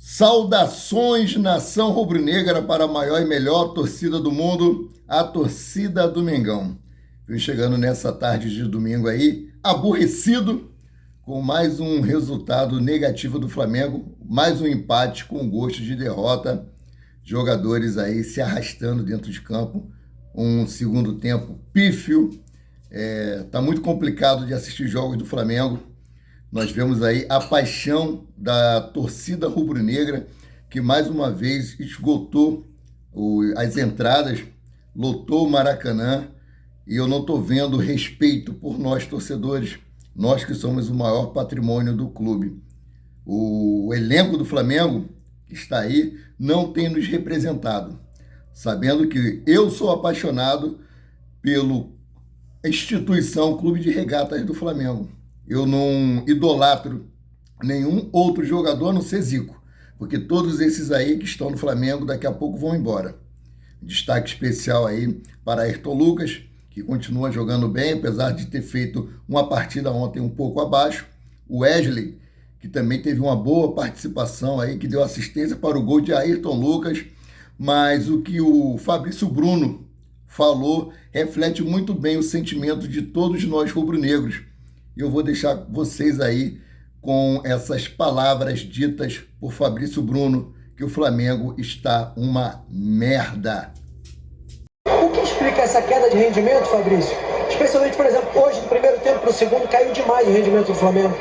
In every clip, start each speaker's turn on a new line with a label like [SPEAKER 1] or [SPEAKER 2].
[SPEAKER 1] Saudações, nação rubro-negra, para a maior e melhor torcida do mundo, a torcida do Mengão. Vim chegando nessa tarde de domingo aí, aborrecido, com mais um resultado negativo do Flamengo, mais um empate com gosto de derrota, jogadores aí se arrastando dentro de campo, um segundo tempo pífio, tá muito complicado de assistir jogos do Flamengo. Nós vemos aí a paixão da torcida rubro-negra, que mais uma vez esgotou as entradas, lotou o Maracanã, e eu não estou vendo respeito por nós torcedores, nós que somos o maior patrimônio do clube. O elenco do Flamengo, que está aí, não tem nos representado, sabendo que eu sou apaixonado pela instituição Clube de Regatas do Flamengo. Eu não idolatro nenhum outro jogador a não ser Zico, porque todos esses aí que estão no Flamengo daqui a pouco vão embora. Destaque especial aí para Ayrton Lucas, que continua jogando bem, apesar de ter feito uma partida ontem um pouco abaixo. O Wesley, que também teve uma boa participação aí, que deu assistência para o gol de Ayrton Lucas, mas o que o Fabrício Bruno falou reflete muito bem o sentimento de todos nós rubro-negros. Eu vou deixar vocês aí com essas palavras ditas por Fabrício Bruno, que o Flamengo está uma merda.
[SPEAKER 2] O que explica essa queda de rendimento, Fabrício? Especialmente, por exemplo, hoje, do primeiro tempo para o segundo, caiu demais o rendimento do Flamengo.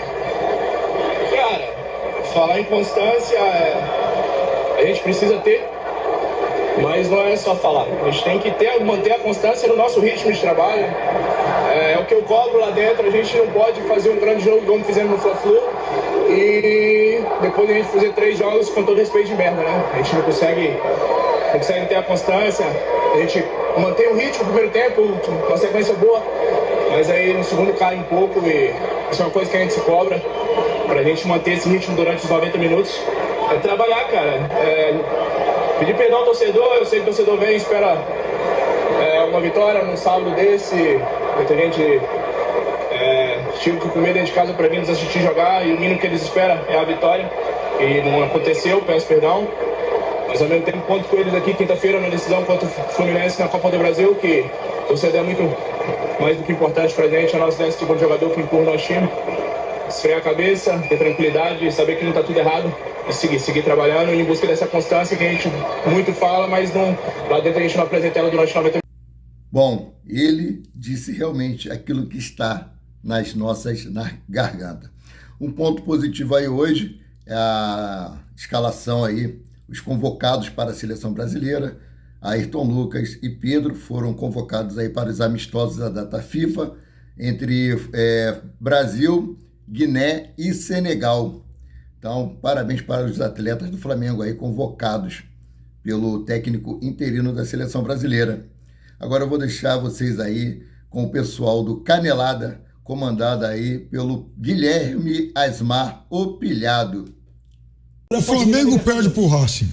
[SPEAKER 3] Cara, falar em constância, a gente precisa ter, mas não é só falar. A gente tem que manter a constância no nosso ritmo de trabalho. É o que eu cobro lá dentro. A gente não pode fazer um grande jogo como fizemos no Fla-Flu e depois a gente fazer 3 jogos com todo respeito de merda, né? A gente não consegue ter a constância. A gente mantém o ritmo no primeiro tempo, uma sequência boa, mas aí no segundo cai um pouco, e isso é uma coisa que a gente se cobra pra gente manter esse ritmo durante os 90 minutos. É trabalhar, cara. Pedir perdão ao torcedor. Eu sei que o torcedor vem e espera uma vitória num sábado desse. Muita gente tive que comer dentro de casa para vir nos assistir jogar, e o mínimo que eles esperam é a vitória, e não aconteceu, peço perdão, mas ao mesmo tempo conto com eles aqui quinta-feira na decisão contra o Fluminense na Copa do Brasil, que o torcedor é muito mais do que importante pra gente, é o nosso 12º jogador que empurra o nosso time. Esfriar a cabeça, ter tranquilidade, saber que não tá tudo errado, e seguir trabalhando em busca dessa constância que a gente muito fala, mas não, lá dentro a gente não apresenta ela durante 90 minutos.
[SPEAKER 1] Bom, ele disse realmente aquilo que está na garganta. Um ponto positivo aí hoje é a escalação aí, os convocados para a seleção brasileira. Ayrton Lucas e Pedro foram convocados aí para os amistosos da data FIFA entre Brasil, Guiné e Senegal. Então, parabéns para os atletas do Flamengo aí convocados pelo técnico interino da seleção brasileira. Agora eu vou deixar vocês aí com o pessoal do Canelada, comandado aí pelo Guilherme Asmar, o Pilhado.
[SPEAKER 4] O Flamengo perde pro Racing.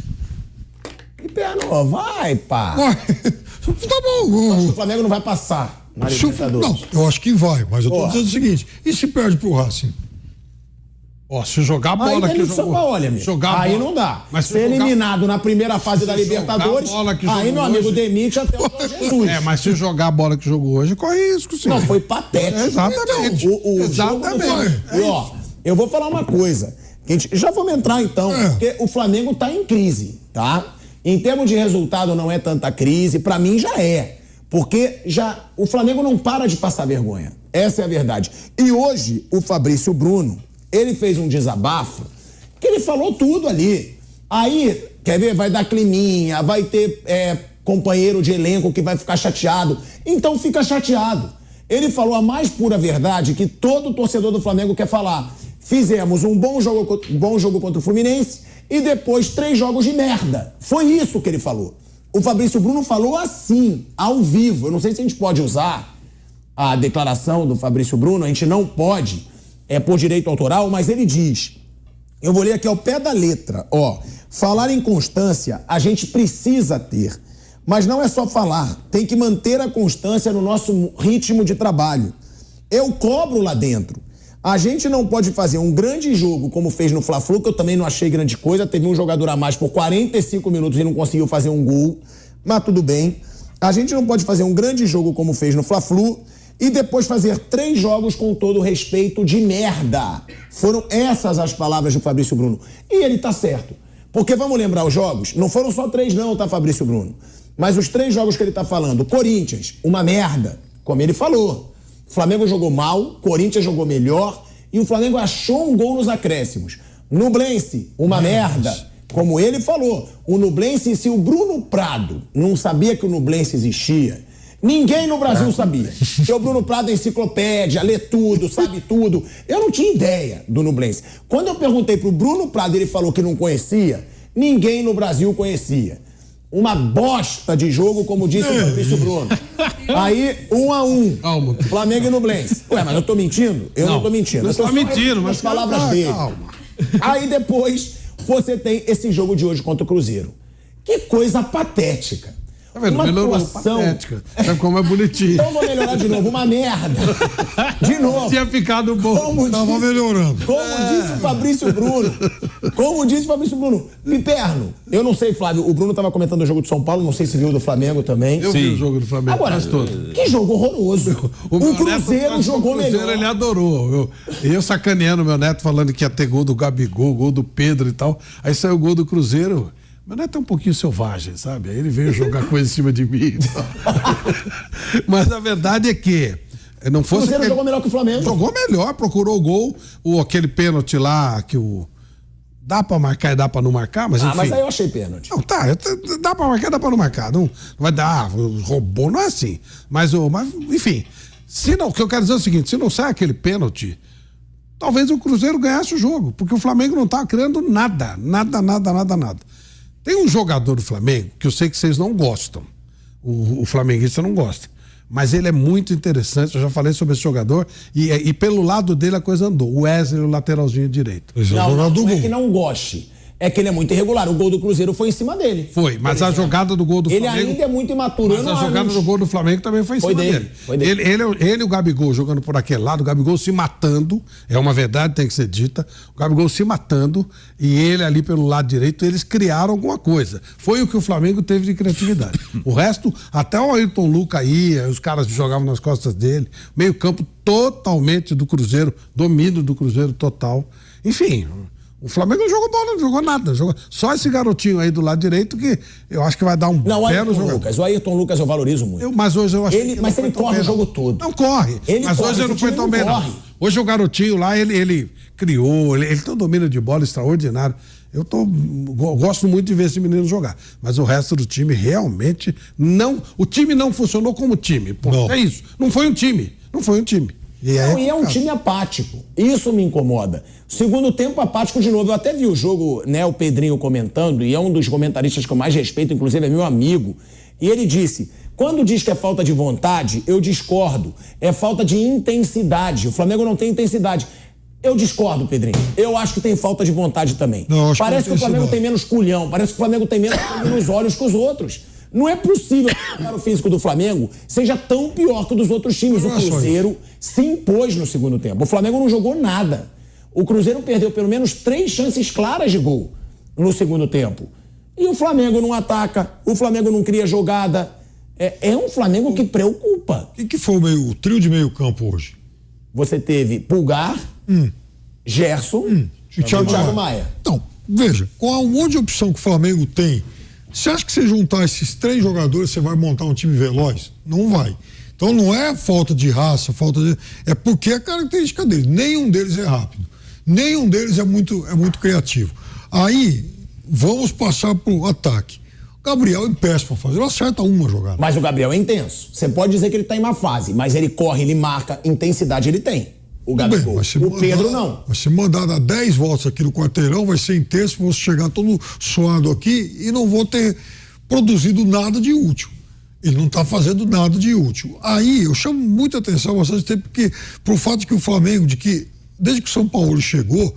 [SPEAKER 5] Que perna, vai, pá.
[SPEAKER 4] Tá bom.
[SPEAKER 5] Acho que o Flamengo não vai passar na Libertadores.
[SPEAKER 4] Não, eu acho que vai, mas eu tô dizendo o seguinte, e se perde pro Racing? Se jogar a bola que jogou...
[SPEAKER 5] Olha, aí não dá. Mas ser eliminado na primeira fase da Libertadores, aí meu amigo demite até o Jesus.
[SPEAKER 4] Mas se jogar a bola que jogou hoje, corre risco, sim.
[SPEAKER 5] Não, foi patético.
[SPEAKER 4] Exatamente.
[SPEAKER 5] Exatamente. E eu vou falar uma coisa. Já vamos entrar então, porque o Flamengo tá em crise, tá? Em termos de resultado não é tanta crise, pra mim já é. Porque o Flamengo não para de passar vergonha. Essa é a verdade. E hoje, o Fabrício Bruno, ele fez um desabafo que ele falou tudo ali. Aí, quer ver? Vai dar climinha, vai ter companheiro de elenco que vai ficar chateado. Então fica chateado. Ele falou a mais pura verdade que todo torcedor do Flamengo quer falar. Fizemos um bom jogo contra o Fluminense e depois 3 jogos de merda. Foi isso que ele falou. O Fabrício Bruno falou assim, ao vivo. Eu não sei se a gente pode usar a declaração do Fabrício Bruno, a gente não pode, por direito autoral, mas ele diz, eu vou ler aqui ao pé da letra, falar em constância a gente precisa ter, mas não é só falar, tem que manter a constância no nosso ritmo de trabalho. Eu cobro lá dentro. A gente não pode fazer um grande jogo como fez no Fla-Flu, que eu também não achei grande coisa. Teve um jogador a mais por 45 minutos e não conseguiu fazer um gol, mas tudo bem. A gente não pode fazer um grande jogo como fez no Fla-Flu e depois fazer 3 jogos com todo respeito de merda. Foram essas as palavras do Fabrício Bruno. E ele tá certo. Porque vamos lembrar os jogos? Não foram só 3 não, tá, Fabrício Bruno? Mas os 3 jogos que ele tá falando. Corinthians, uma merda, como ele falou. Flamengo jogou mal, Corinthians jogou melhor e o Flamengo achou um gol nos acréscimos. Nublense, uma merda, como ele falou. O Nublense, se o Bruno Prado não sabia que o Nublense existia, ninguém no Brasil sabia. Porque o Bruno Prado é enciclopédia, lê tudo, sabe tudo. Eu não tinha ideia do Nublense. Quando eu perguntei pro Bruno Prado, ele falou que não conhecia, ninguém no Brasil conhecia. Uma bosta de jogo, como disse o Fabrício Bruno. Aí, 1-1.
[SPEAKER 4] Calma.
[SPEAKER 5] Flamengo e Nublense. Ué, mas eu tô mentindo? Eu não tô mentindo.
[SPEAKER 4] Não tá mentindo, mas
[SPEAKER 5] as palavras dele.
[SPEAKER 4] Calma.
[SPEAKER 5] Aí depois, você tem esse jogo de hoje contra o Cruzeiro. Que coisa patética.
[SPEAKER 4] Tá vendo?
[SPEAKER 5] Uma
[SPEAKER 4] Melhorou,
[SPEAKER 5] atuação...
[SPEAKER 4] patética. Sabe como é bonitinho.
[SPEAKER 5] Então vou melhorar de novo. Uma merda. De novo.
[SPEAKER 4] Tinha ficado bom.
[SPEAKER 5] Tava
[SPEAKER 4] melhorando.
[SPEAKER 5] Como disse o Fabrício Bruno. Como disse o Fabrício Bruno. Piperno. Eu não sei, Flávio. O Bruno tava comentando o jogo do São Paulo. Não sei se viu do Flamengo também.
[SPEAKER 4] Eu vi o jogo do Flamengo.
[SPEAKER 5] Agora, que jogo horroroso. O Cruzeiro jogou melhor.
[SPEAKER 4] O Cruzeiro ele adorou. Eu sacaneando meu neto, falando que ia ter gol do Gabigol, gol do Pedro e tal. Aí saiu o gol do Cruzeiro. Meu neto é um pouquinho selvagem, sabe? Aí ele veio jogar coisa em cima de mim. Mas a verdade é que não fosse...
[SPEAKER 5] O Cruzeiro jogou melhor que o Flamengo.
[SPEAKER 4] Jogou melhor, procurou o gol. Aquele pênalti lá que o... Dá pra marcar e dá pra não marcar, mas enfim.
[SPEAKER 5] Mas aí eu achei pênalti.
[SPEAKER 4] Não, tá, dá pra marcar e dá pra não marcar. Não vai dar, roubou, não é assim. Mas enfim, o que eu quero dizer é o seguinte, se não sai aquele pênalti, talvez o Cruzeiro ganhasse o jogo, porque o Flamengo não tá criando nada. Tem um jogador do Flamengo que eu sei que vocês não gostam. O flamenguista não gosta. Mas ele é muito interessante, eu já falei sobre esse jogador, e pelo lado dele a coisa andou. O Wesley, o lateralzinho direito.
[SPEAKER 5] Não é que não goste. É que ele é muito irregular. O gol do Cruzeiro foi em cima dele.
[SPEAKER 4] Foi, mas a jogada do gol do Flamengo...
[SPEAKER 5] Ele ainda é muito imaturo.
[SPEAKER 4] Mas a jogada do gol do Flamengo também foi em cima dele.
[SPEAKER 5] Foi dele.
[SPEAKER 4] Ele e o Gabigol jogando por aquele lado, o Gabigol se matando, é uma verdade, tem que ser dita, o Gabigol se matando e ele ali pelo lado direito, eles criaram alguma coisa. Foi o que o Flamengo teve de criatividade. O resto, até o Ayrton Lucas ia, os caras jogavam nas costas dele, meio campo totalmente do Cruzeiro, domínio do Cruzeiro total. Enfim... O Flamengo não jogou bola, não jogou nada. Só esse garotinho aí do lado direito que eu acho que vai dar um belo jogo.
[SPEAKER 5] O Ayrton Lucas eu valorizo muito.
[SPEAKER 4] Mas hoje eu acho que
[SPEAKER 5] mas ele corre o jogo todo.
[SPEAKER 4] Não corre. Mas hoje ele não foi tão bem, não. Hoje o garotinho lá, ele criou, ele tem um domínio de bola extraordinário. Gosto muito de ver esse menino jogar. Mas o resto do time realmente não... O time não funcionou como time. Pô, é isso. Não foi um time. E é
[SPEAKER 5] um time apático. Isso me incomoda. Segundo tempo apático de novo. Eu até vi o jogo, né, o Pedrinho comentando, e é um dos comentaristas que eu mais respeito, inclusive é meu amigo. E ele disse, quando diz que é falta de vontade, eu discordo. É falta de intensidade. O Flamengo não tem intensidade. Eu discordo, Pedrinho. Eu acho que tem falta de vontade também. Parece que o Flamengo tem menos culhão, parece que o Flamengo tem menos olhos que os outros. Não é possível que o físico do Flamengo seja tão pior que o dos outros times. O Cruzeiro se impôs no segundo tempo. O Flamengo não jogou nada. O Cruzeiro perdeu pelo menos 3 chances claras de gol no segundo tempo. E o Flamengo não ataca, o Flamengo não cria jogada. É um Flamengo que preocupa.
[SPEAKER 6] O que foi o trio de meio campo hoje?
[SPEAKER 5] Você teve Pulgar, Gerson
[SPEAKER 6] e Thiago Maia. Então, veja, com um monte de opção que o Flamengo tem, você acha que você juntar esses 3 jogadores, você vai montar um time veloz? Não vai. Então não é falta de raça, é porque é a característica deles. Nenhum deles é rápido. Nenhum deles é muito criativo. Aí, vamos passar pro ataque. O Gabriel é péssimo a fazer, ele acerta uma jogada.
[SPEAKER 5] Mas o Gabriel é intenso. Você pode dizer que ele tá em má fase, mas ele corre, ele marca, intensidade ele tem. O Gabigol. Pedro não.
[SPEAKER 6] Vai ser mandado a 10 voltas aqui no quarteirão, vai ser intenso, vou chegar todo suado aqui e não vou ter produzido nada de útil. Ele não está fazendo nada de útil. Aí eu chamo muita atenção há bastante tempo pro fato de que o Flamengo, desde que o São Paulo chegou,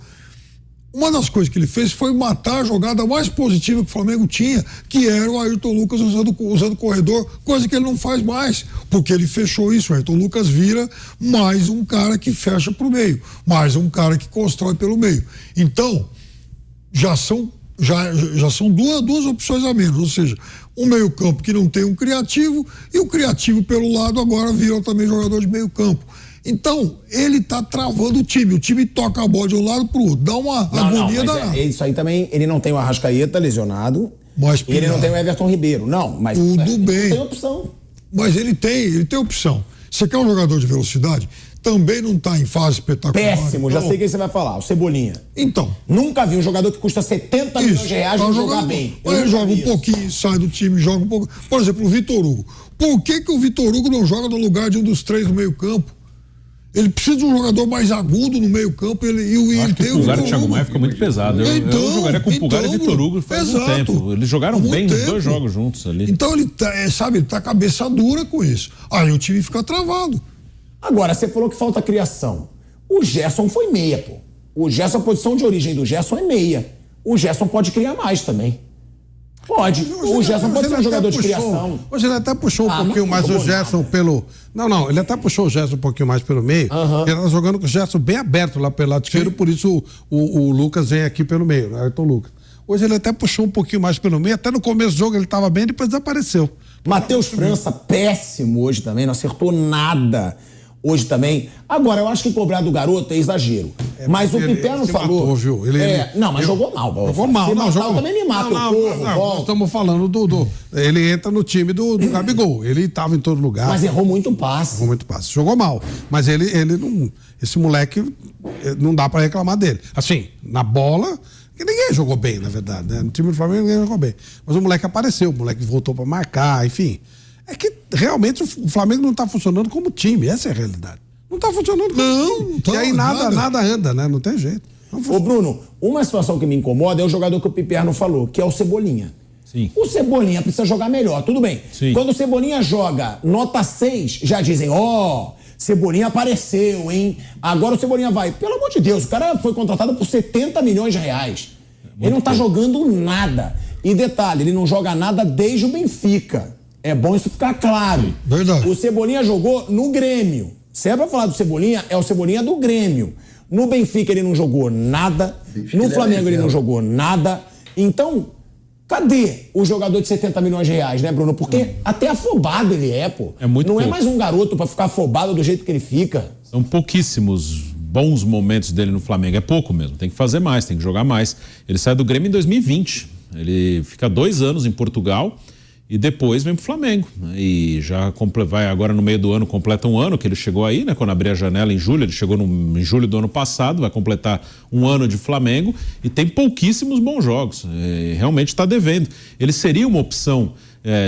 [SPEAKER 6] uma das coisas que ele fez foi matar a jogada mais positiva que o Flamengo tinha, que era o Ayrton Lucas usando o corredor, coisa que ele não faz mais, porque ele fechou isso. O Ayrton Lucas vira mais um cara que fecha pro meio, mais um cara que constrói pelo meio. Então, já são duas opções a menos, ou seja, um meio-campo que não tem um criativo e o criativo pelo lado agora vira também jogador de meio-campo. Então, ele tá travando o time toca a bola de um lado pro outro, dá uma agonia danada.
[SPEAKER 5] Isso aí também, ele não tem o Arrascaeta lesionado,
[SPEAKER 6] Mas,
[SPEAKER 5] ele não tem o Everton Ribeiro, não, mas
[SPEAKER 6] tudo bem.
[SPEAKER 5] Não tem opção.
[SPEAKER 6] Mas ele tem opção. Você quer um jogador de velocidade? Também não está em fase espetacular.
[SPEAKER 5] Péssimo, já sei quem você vai falar, o Cebolinha.
[SPEAKER 6] Então.
[SPEAKER 5] Nunca vi um jogador que custa 70 milhões de reais e jogar bem.
[SPEAKER 6] Ele joga um pouquinho, sai do time, joga um pouco. Por exemplo, o Vitor Hugo. Por que o Vitor Hugo não joga no lugar de um dos três no meio campo? Ele precisa de um jogador mais agudo no meio campo.
[SPEAKER 7] Acho que o Pulgar e o Thiago Maia fica muito pesado. Eu jogaria com o Pulgar e Vitor Hugo faz um tempo. Eles jogaram bem nos dois jogos juntos ali.
[SPEAKER 6] Então ele tá cabeça dura com isso. Aí o time fica travado.
[SPEAKER 5] Agora, você falou que falta criação. O Gerson foi meia, pô. O Gerson, a posição de origem do Gerson é meia. O Gerson pode criar mais também. Pode. O Gerson pode ser um jogador de criação.
[SPEAKER 4] Hoje ele até puxou um pouquinho mais o Gerson pelo... Não, ele até puxou o Gerson um pouquinho mais pelo meio. Ele tá jogando com o Gerson bem aberto lá pelo lado esquerdo, por isso o Lucas vem aqui pelo meio, né? Ayrton Lucas. Hoje ele até puxou um pouquinho mais pelo meio, até no começo do jogo ele estava bem, depois desapareceu.
[SPEAKER 5] Matheus França, péssimo hoje também, não acertou nada hoje também. Agora, eu acho que cobrar do garoto é exagero. Mas o Piperno falou...
[SPEAKER 4] Matou, viu?
[SPEAKER 5] Jogou mal.
[SPEAKER 4] Jogou mal.
[SPEAKER 5] Eu também me mato.
[SPEAKER 4] Nós estamos falando do... Ele entra no time do Gabigol. Ele estava em todo lugar.
[SPEAKER 5] Mas errou muito passe.
[SPEAKER 4] Jogou mal. Mas ele não... Esse moleque, não dá para reclamar dele. Assim, na bola... Que ninguém jogou bem, na verdade, né? No time do Flamengo ninguém jogou bem. Mas o moleque apareceu, o moleque voltou para marcar, enfim. É que realmente o Flamengo não está funcionando como time, essa é a realidade. Não está funcionando como time. E aí nada anda, né? Não tem jeito.
[SPEAKER 5] Ô Bruno, uma situação que me incomoda é o jogador que o Piperno falou, que é o Cebolinha.
[SPEAKER 7] Sim.
[SPEAKER 5] O Cebolinha precisa jogar melhor, tudo bem.
[SPEAKER 7] Sim.
[SPEAKER 5] Quando o Cebolinha joga nota 6, já dizem, Cebolinha apareceu, hein? Agora o Cebolinha vai. Pelo amor de Deus, o cara foi contratado por 70 milhões de reais. Ele não tá jogando nada. E detalhe, ele não joga nada desde o Benfica. É bom isso ficar claro.
[SPEAKER 6] Verdade.
[SPEAKER 5] O Cebolinha jogou no Grêmio. Se é pra falar do Cebolinha, é o Cebolinha do Grêmio. No Benfica ele não jogou nada. No Flamengo ele não jogou nada. Então, cadê o jogador de 70 milhões de reais, né, Bruno? Porque até afobado ele é, pô.
[SPEAKER 7] É muito
[SPEAKER 5] não
[SPEAKER 7] pouco.
[SPEAKER 5] É mais um garoto pra ficar afobado do jeito que ele fica.
[SPEAKER 7] São pouquíssimos bons momentos dele no Flamengo. É pouco mesmo. Tem que fazer mais, tem que jogar mais. Ele sai do Grêmio em 2020. Ele fica 2 anos em Portugal e depois vem pro Flamengo. E já vai agora no meio do ano, completa um ano que ele chegou aí, né? Quando abrir a janela em julho, ele chegou em julho do ano passado, vai completar um ano de Flamengo e tem pouquíssimos bons jogos. Realmente está devendo. Ele seria uma opção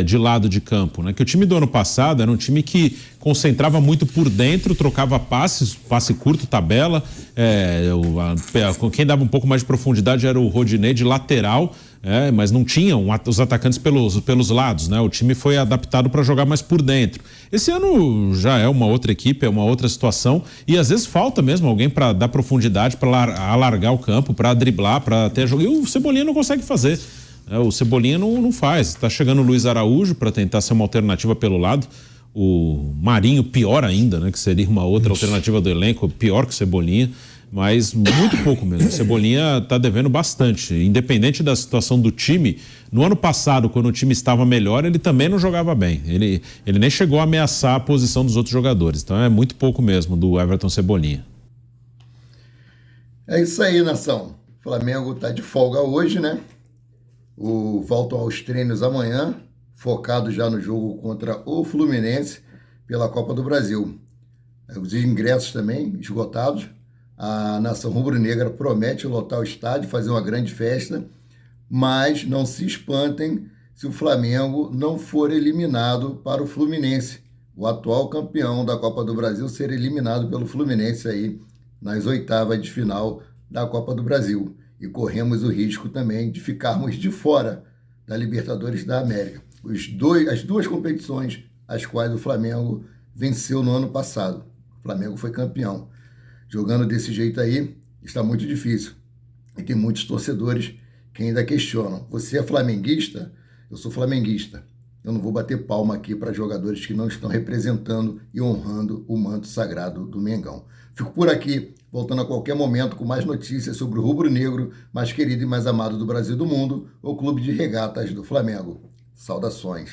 [SPEAKER 7] de lado de campo, né? Que o time do ano passado era um time que concentrava muito por dentro, trocava passes, passe curto, tabela. Quem dava um pouco mais de profundidade era o Rodinei de lateral, mas não tinham os atacantes pelos lados, né? O time foi adaptado para jogar mais por dentro. Esse ano já é uma outra equipe, é uma outra situação e às vezes falta mesmo alguém para dar profundidade, para alargar o campo, para driblar, para ter jogo. E o Cebolinha não consegue fazer. O Cebolinha não faz. Está chegando o Luiz Araújo para tentar ser uma alternativa pelo lado. O Marinho, pior ainda, né? Que seria uma outra alternativa do elenco, pior que o Cebolinha. Mas muito pouco mesmo. O Cebolinha está devendo bastante. Independente da situação do time, no ano passado, quando o time estava melhor, ele também não jogava bem. Ele nem chegou a ameaçar a posição dos outros jogadores. Então é muito pouco mesmo do Everton Cebolinha.
[SPEAKER 1] É isso aí, nação. O Flamengo está de folga hoje, né? Voltam aos treinos amanhã, focado já no jogo contra o Fluminense pela Copa do Brasil. Os ingressos também esgotados. A nação rubro-negra promete lotar o estádio, fazer uma grande festa, mas não se espantem se o Flamengo não for eliminado para o Fluminense. O atual campeão da Copa do Brasil ser eliminado pelo Fluminense aí nas oitavas de final da Copa do Brasil. E corremos o risco também de ficarmos de fora da Libertadores da América. As duas competições as quais o Flamengo venceu no ano passado. O Flamengo foi campeão. Jogando desse jeito aí, está muito difícil. E tem muitos torcedores que ainda questionam. Você é flamenguista? Eu sou flamenguista. Eu não vou bater palma aqui para jogadores que não estão representando e honrando o manto sagrado do Mengão. Fico por aqui, voltando a qualquer momento com mais notícias sobre o rubro-negro, mais querido e mais amado do Brasil e do mundo, o Clube de Regatas do Flamengo. Saudações.